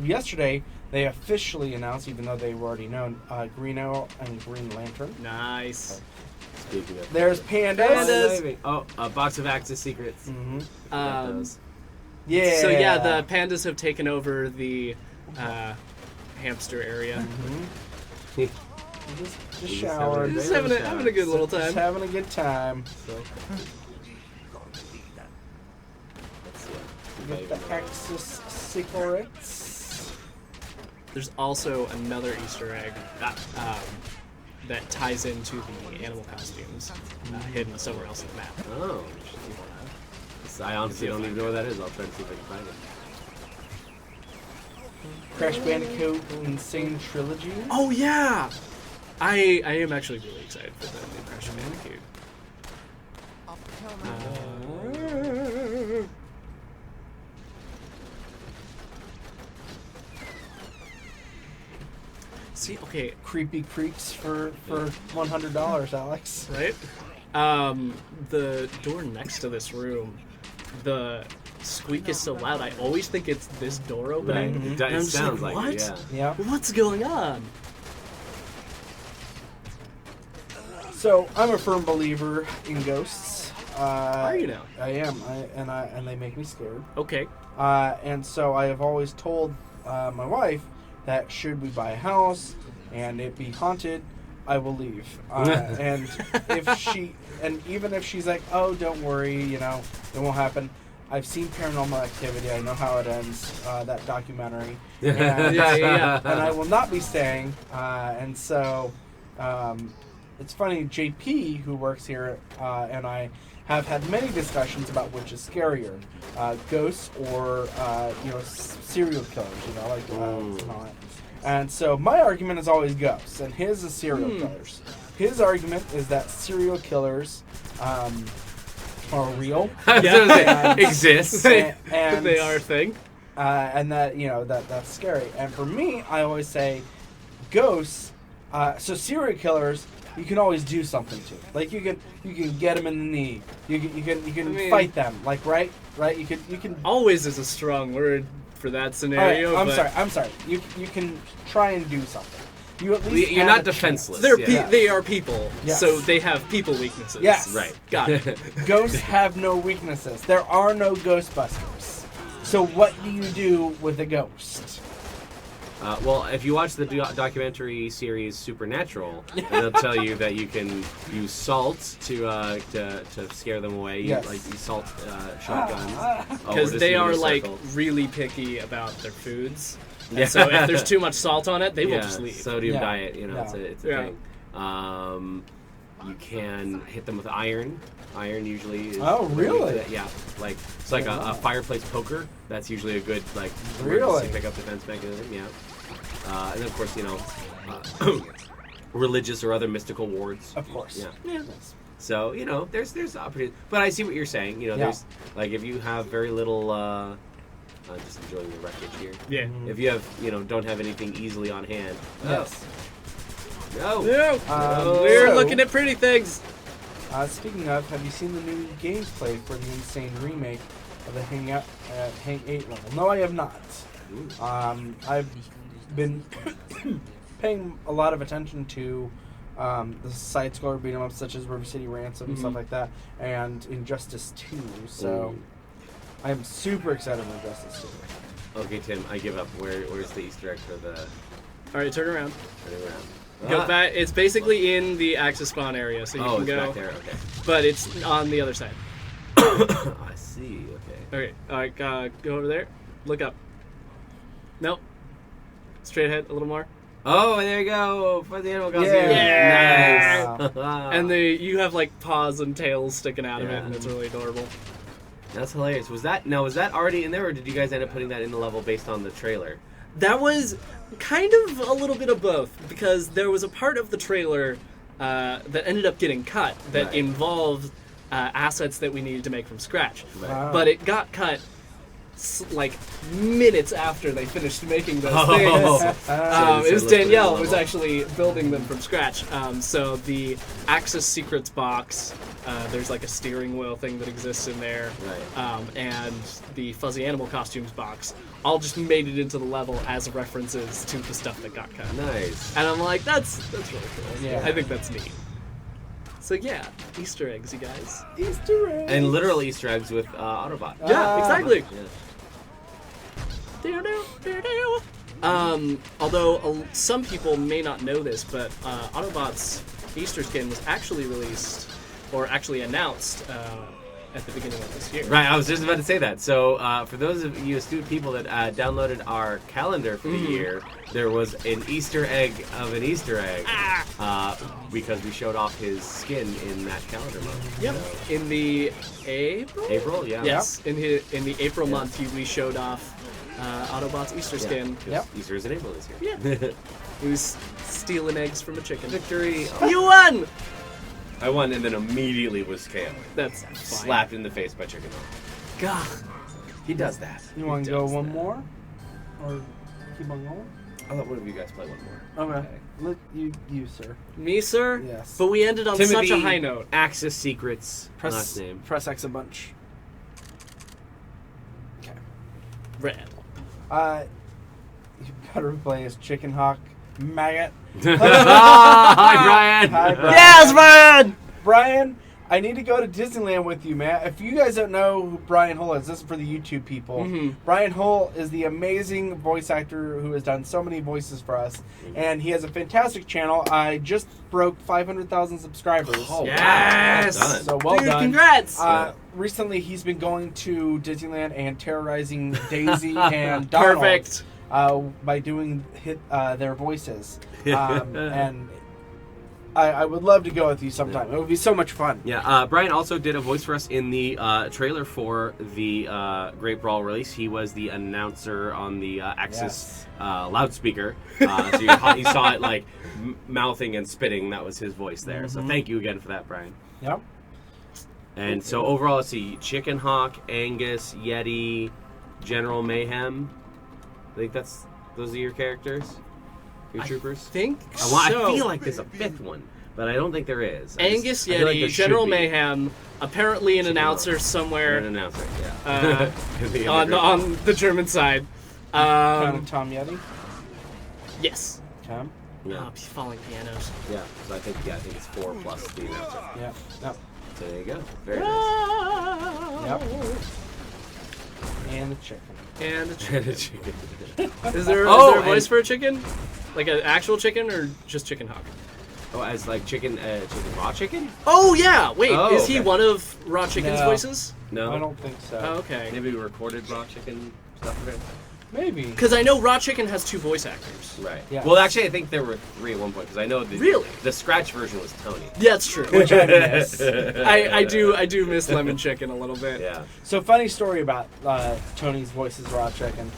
yesterday they officially announced, even though they were already known, Green Arrow and Green Lantern. Nice. Speaking of There's Pandas. Pandas. Oh, a box of Axis secrets. Mm-hmm. Got those. Yeah. So, yeah, the pandas have taken over the hamster area. Mm-hmm. Just Just showered. Just having a good little time. Just having a good time. So. Let's see. Get the Axis secrets. There's also another Easter egg that ties into the animal costumes hidden somewhere else in the map. Oh. I honestly don't even know where that is. I'll try to see if I can find it. Crash Bandicoot Insane Trilogy. Oh, yeah! I am actually really excited for the new Crash Bandicoot. See, okay, Creepy Creeks for $100, Alex. right? The door next to this room, the squeak is so loud. I always think it's this door opening. Right. It And I'm just sounds like, like what? it, yeah. Yeah. What's going on? So I'm a firm believer in ghosts. Are you now? I am, and they make me scared. Okay. And so I have always told my wife that should we buy a house and it be haunted, I will leave. And even if she's like, oh, don't worry, it won't happen. I've seen Paranormal Activity. I know how it ends. That documentary. And, Yeah. and I will not be staying. And so it's funny. JP, who works here, and I have had many discussions about which is scarier, ghosts or serial killers. It's not. And so my argument is always ghosts, and his is serial killers. His argument is that serial killers are real. Exists. and They are a thing. and that that's scary. And for me, I always say ghosts. So serial killers, you can always do something to. Like you can get them in the knee. You can fight them. Like right. You can. Always is a strong word for that All right, scenario. I'm sorry. You can try and do something. You at least You're have not a defenseless. They're Yeah. they are people, Yes. so they have people weaknesses. Yes. Right. Got it. chance. Ghosts have no weaknesses. There are no Ghostbusters. So what do you do with a ghost? Well, if you watch the documentary series Supernatural, they'll tell you that you can use salt to scare them away. Yes. You salt shotguns. Because they are like really picky about their foods. And so if there's too much salt on it, they will just leave. Sodium diet, you know, it's a thing. You can hit them with iron. Iron usually is... Oh, really? Yeah. Like, it's like a fireplace poker. That's usually a good, like, really? pick up defense mechanism, yeah. And then, of course, you know, religious or other mystical wards. Of course. Yeah. So, you know, there's opportunity. But I see what you're saying. You know, there's, like, if you have very little... I'm just enjoying the wreckage here. Yeah. If you have, you know, don't have anything easily on hand. Yes. No. We're looking at pretty things. Speaking of, have you seen the new gameplay for the insane remake of the Hang 8 level? No, I have not. I've been paying a lot of attention to the side-scroller beat-em-ups such as River City Ransom and stuff like that, and Injustice 2, so I am super excited for Injustice 2. Okay, Tim, I give up. Where's the Easter egg for the... Alright, turn around. Turn around. Go back. It's basically in the Axis spawn area, so you can go. Back there, okay. But it's on the other side. I see, okay. Alright, go over there. Look up. Nope. Straight ahead, a little more. Oh, there you go. Fuzzy animal costume. Yeah. Nice. And you have like paws and tails sticking out of it, and it's really adorable. That's hilarious. Was that already in there, or did you guys end up putting that in the level based on the trailer? That was kind of a little bit of both, because there was a part of the trailer that ended up getting cut that involved assets that we needed to make from scratch. Right. Wow. But it got cut like minutes after they finished making those things. It was Danielle was actually building them from scratch. So the Axis Secrets box, there's like a steering wheel thing that exists in there, and the Fuzzy Animal Costumes box all just made it into the level as references to the stuff that got cut. Nice. And I'm like, that's really cool. Yeah. I think that's neat. So yeah, Easter eggs, you guys. Easter eggs! And literal Easter eggs with Autobot. Yeah, exactly. Yeah. Although some people may not know this, but Autobot's Easter skin was actually released, or actually announced, at the beginning of this year. Right, I was just about to say that. So, for those of you astute people that downloaded our calendar for the year, there was an Easter egg of an Easter egg, because we showed off his skin in that calendar month. Yep. So. In the April? April, yeah. Yes, in the April month, we showed off Autobot's Easter skin. Yep. Easter is in April this year. Yeah. He was stealing eggs from a chicken. Victory! You won! I won and then immediately was KO'd. That's fine. Slapped in the face by Chicken. God. He does that. You want to go one more? Or keep on going? I'll let one of you guys play one more. Okay. Let you, sir. Me, sir? Yes. But we ended on Timothy, such a high note. Axis Secrets, last name. Press X a bunch. Okay. Red. You gotta play as Chicken Hawk Maggot. Hi, Brian. Hi, Brian. Yes, Brian! Brian, I need to go to Disneyland with you, man. If you guys don't know who Brian Hull is, this is for the YouTube people. Brian Hull is the amazing voice actor who has done so many voices for us, and he has a fantastic channel. I just broke 500,000 subscribers. Oh, yes! wow. Well done. So well Dude, done. Congrats! Recently, he's been going to Disneyland and terrorizing Daisy and Donald. Perfect. By doing their voices. And I would love to go with you sometime. It would be so much fun. Yeah, Brian also did a voice for us in the trailer for the Great Brawl release. He was the announcer on the Axis loudspeaker. So you saw it like mouthing and spitting. That was his voice there. So thank you again for that, Brian. Yep. And so overall, let's see, Chicken Hawk, Angus, Yeti, General Mayhem. I think those are your characters? Your troopers? I think I feel like there's a fifth one, but I don't think there is. Angus, I feel like Yeti, there General should be. Mayhem, apparently an announcer somewhere An announcer, yeah. on the German side. Tom Yeti. Yes. Tom. Yeah. Falling pianos. Yeah. So I think it's 4 plus the announcer. Yeah. Yep. So there you go. Very nice. Yep. And the chicken. And a And chicken. a chicken. Is there Oh, a voice for a chicken? Like an actual chicken or just Chicken Hawk? Oh, as like raw chicken? Oh, yeah. Wait, Oh, is he okay. one of Raw Chicken's No. voices? No. I don't think so. Oh, okay. Maybe we recorded raw chicken stuff for it. Maybe. Because I know Raw Chicken has 2 voice actors. Right. Yeah. Well, actually, I think there were 3 at one point because I know the scratch version was Tony. Yeah, that's true. Which I miss. I do miss Lemon Chicken a little bit. Yeah. So funny story about Tony's voice as Raw Chicken.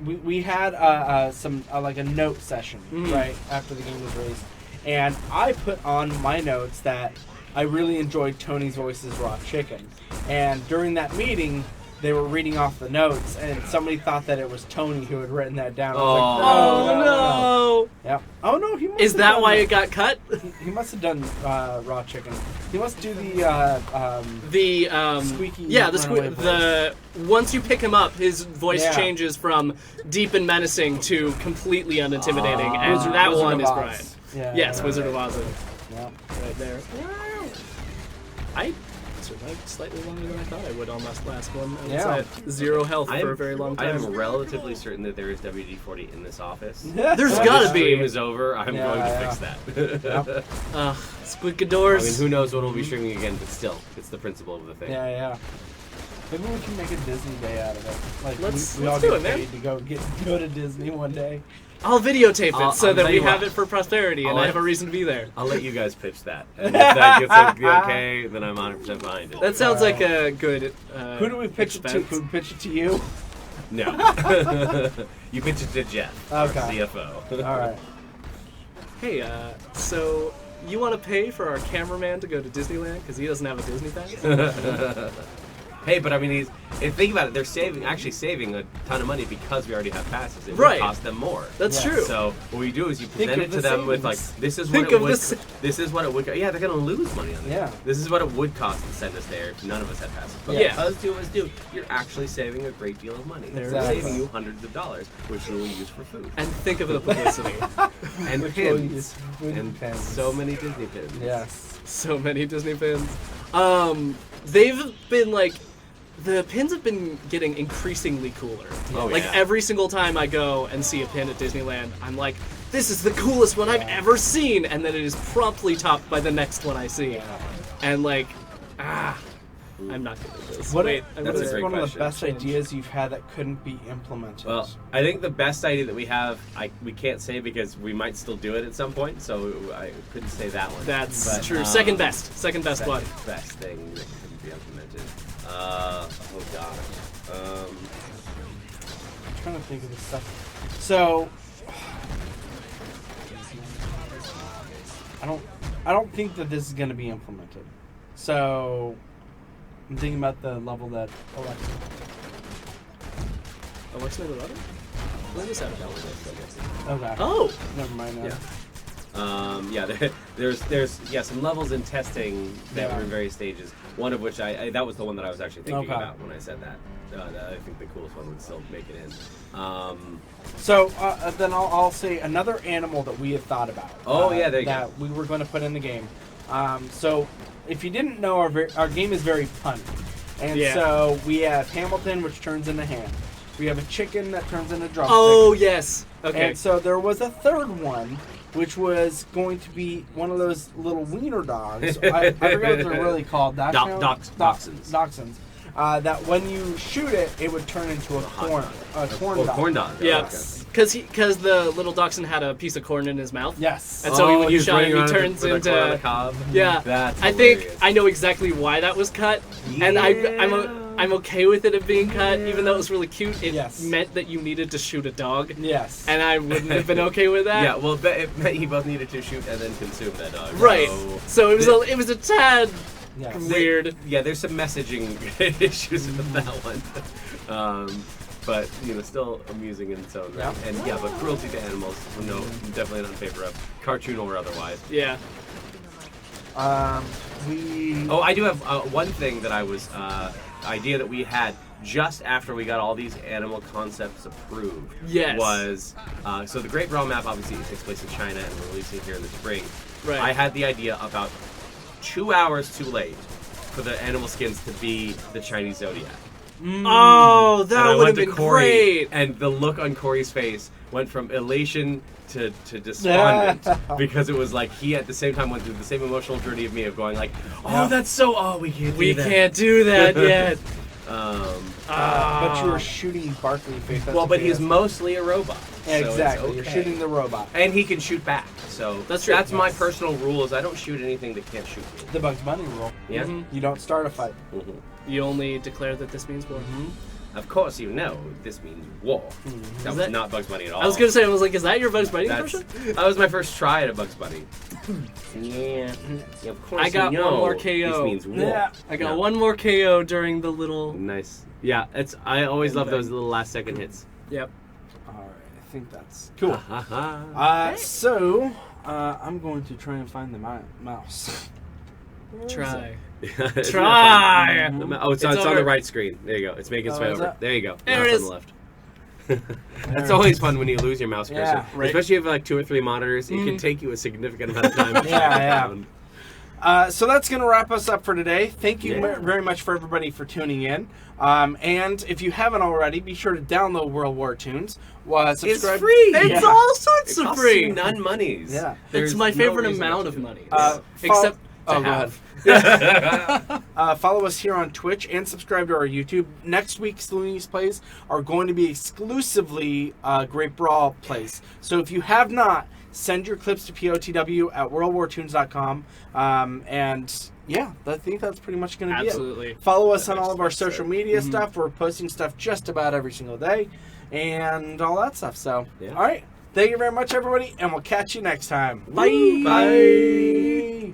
We had some like a note session right after the game was released, and I put on my notes that I really enjoyed Tony's voice as Raw Chicken, and during that meeting they were reading off the notes, and somebody thought that it was Tony who had written that down. I was like, no. Yeah. Oh no, he must Is have that done why it got cut? He must have done Raw Chicken. He must do the squeaky. Yeah, runaway voice. the once you pick him up, his voice Yeah. changes from deep and menacing to completely unintimidating, and Wizard- that Wizard one of is Oz. Brian. Yeah, Yes, yeah, Wizard right. of Oz. Yeah. Right there. I survived slightly longer than I thought I would on that last one. I was Yeah. at 0 health for a very long I am time. relatively certain that there is WD-40 in this office. There's When gotta the be. stream is over, I'm Yeah, going to yeah. fix that. Yep. Squidgadors. I mean, who knows when we'll be streaming again, but still, it's the principle of the thing. Yeah, yeah. Maybe we can make a Disney day out of it. Like Let's we all do get it, man. paid to go to Disney one day. I'll videotape it so I'll that tell we you have what. it for posterity, and I'll I have a reason to be there. I'll let you guys pitch that. And if that gets okay, then I'm 100% behind it. That sounds like a good. Who do we pitch it to? expense. Who pitch it to you? No. You pitch it to Jeff, our Okay. CFO. All right. Hey, so you want to pay for our cameraman to go to Disneyland because he doesn't have a Disney pass? Hey, but I mean, think about it. They're saving a ton of money because we already have passes. It Right. would cost them more. That's Yeah. true. So what we do is you Think present of it to the them with like, savings. this is Think what it of would. the sa- This is what it would. Yeah, they're gonna lose money on it. Yeah. This is what it would cost to send us there if none of us had passes. But Yeah. because 2 of us do, you're actually saving a great deal of money. They're Exactly. saving you hundreds of dollars, which you will use for food And think of the publicity. and Which will pins use food and pins. so many Disney pins. Yes. So many Disney pins. They've been like. The pins have been getting increasingly cooler. Oh, like yeah. every single time I go and see a pin at Disneyland, I'm like, this is the coolest one I've ever seen, and then it is promptly topped by the next one I see. Yeah. And like, I'm not good at this. What Wait, what That's a is great one of question. the best ideas you've had that couldn't be implemented? Well, I think the best idea that we have, we can't say because we might still do it at some point, so I couldn't say that one. That's But, true. Second best one. Best thing that couldn't be implemented. Oh gosh. I'm trying to think of the stuff. So, I don't think that this is going to be implemented. So, I'm thinking about the level that Alexa. Alexa never read it? What is that about? Okay. Oh! Never mind. Yeah. There's some levels in testing that Yeah. were in various stages. One of which that was the one that I was actually thinking Okay. about when I said that. I think the coolest one would still make it in. So then I'll say another animal that we had thought about. Oh, yeah, there you that we were going to put in the game. So if you didn't know, our game is very punny, and Yeah. so we have Hamilton, which turns into ham. We have a chicken that turns into drumstick. Oh, yes. Okay. And so there was a third one, which was going to be one of those little wiener dogs. I forget what they're really called. Dachshunds. Dachshunds. That when you shoot it, it would turn into a corn dog. Corn dog. Yeah, Okay. because the little dachshund had a piece of corn in his mouth. Yes. And so when you he's shot him, running he around turns with a corn on the into. cob. Yeah, That's I think hilarious. I know exactly why that was cut, and I'm okay with it being cut, even though it was really cute. It Yes. meant that you needed to shoot a dog, Yes. and I wouldn't have been okay with that. Yeah, well, it meant you both needed to shoot and then consume that dog. Right. So it was a tad Yes. weird. Yeah, there's some messaging issues with that one. But, still amusing in its own right. Yeah. And yeah, but cruelty to animals, no, definitely not in favor of. Cartoon or otherwise. Yeah. Oh, I do have one thing that I was, idea that we had just after we got all these animal concepts approved. Yes. Was, so the Great BRAWL map obviously takes place in China and we're releasing here in the spring. Right. I had the idea about 2 hours too late for the animal skins to be the Chinese zodiac. Oh, And that I would have went to been Corey, great. and the look on Corey's face went from elation to despondent because it was like he at the same time went through the same emotional journey of me of going like, oh, Yeah. that's so, we can't do We that. can't do that yet. But you were shooting Barkley Faith. That's Well, but okay. he's mostly a robot. so it's Exactly. You're okay. shooting the robot. And he can shoot back. So That's true. That's my personal rule is I don't shoot anything that can't shoot me. The Bugs Bunny rule. Yeah? You don't start a fight. Mhm. You only declare that this means war. Of course you know this means war. That was that- not Bugs Bunny at all. I was gonna say, I was like, is that your Bugs Bunny That's, impression? that was my first try at a Bugs Bunny. Yeah, of course I got you one know more this KO. means war. Yeah. I got Yeah. one more KO during the little. Nice. Yeah, I always love those little last second hits. Yep. All right. I think that's cool. Ha, ha, ha. So, I'm going to try and find the mouse. Where is Try. it? Isn't that Try. fun? Oh, it's on over. the right screen. There you go. It's making its Oh, way is over. it? There you go. There Now it it's is. on the left. That's always fun when you lose your mouse cursor. Yeah, right. Especially if you have like 2 or 3 monitors. It can take you a significant amount of time to track it Yeah. down. So that's going to wrap us up for today. Thank you Yeah. very much for everybody for tuning in. And if you haven't already, be sure to download World War Tunes. Subscribe. free! It's Yeah. all sorts It of costs free. you none monies. Yeah. It's There's my no favorite reason amount not of to. money. Follow Except to have. Follow us here on Twitch and subscribe to our YouTube. Next week's Looney's Plays are going to be exclusively Great Brawl Plays. So if you have not, send your clips to POTW at worldwartunes.com. And yeah, I think that's pretty much going to be Absolutely. it. Follow us on all of our social media stuff. We're posting stuff just about every single day and all that stuff. So, Yeah. all right. Thank you very much, everybody, and we'll catch you next time. Bye. Bye.